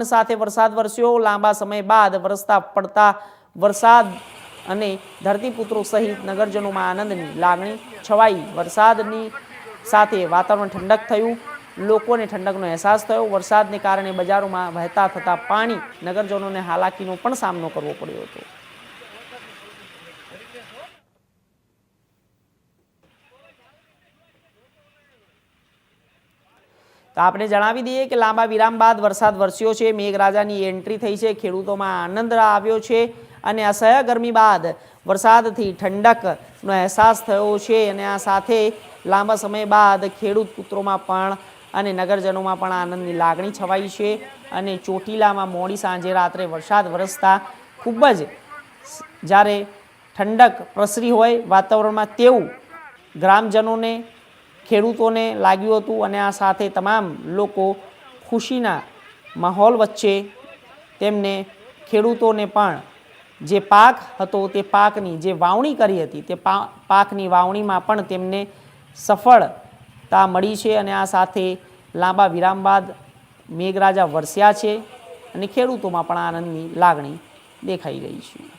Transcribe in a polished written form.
સાથે વરસાદ વરસ્યો। લાંબા સમય બાદ વરસતા પડતા વરસાદ અને ધરતીપુત્રો સહિત નગરજનોમાં આનંદની લાગણી છવાઈ। વરસાદની સાથે વાતાવરણ ઠંડક થયું, લોકોને ઠંડકનો અહેસાસ થયો। વરસાદને કારણે બજારોમાં વહેતા થતા પાણી નગરજનોને હાલાકીનો પણ સામનો કરવો પડ્યો હતો। તો આપણે જણાવી દઈએ કે લાંબા વિરામ બાદ વરસાદ વરસ્યો છે। મેઘરાજાની એન્ટ્રી થઈ છે, ખેડૂતોમાં આનંદ આવ્યો છે અને અસહ્ય ગરમી બાદ વરસાદથી ઠંડકનો અહેસાસ થયો છે અને આ સાથે લાંબા સમય બાદ ખેડૂત પુત્રોમાં પણ અને નગરજનોમાં પણ આનંદની લાગણી છવાઈ છે અને ચોટીલામાં મોડી સાંજે રાત્રે વરસાદ વરસતા ખૂબ જ જ્યારે ઠંડક પ્રસરી હોય વાતાવરણમાં તેવું ગ્રામજનોને ખેડૂતોને લાગ્યું હતું અને આ સાથે તમામ લોકો ખુશીના માહોલ વચ્ચે તેમને ખેડૂતોને પણ જે પાક હતો તે પાકની જે વાવણી કરી હતી તે પાકની વાવણીમાં પણ તેમને સફળતા મળી છે અને આ સાથે લાંબા વિરામ બાદ મેઘરાજા વરસ્યા છે અને ખેડૂતોમાં પણ આનંદની લાગણી દેખાઈ રહી છે।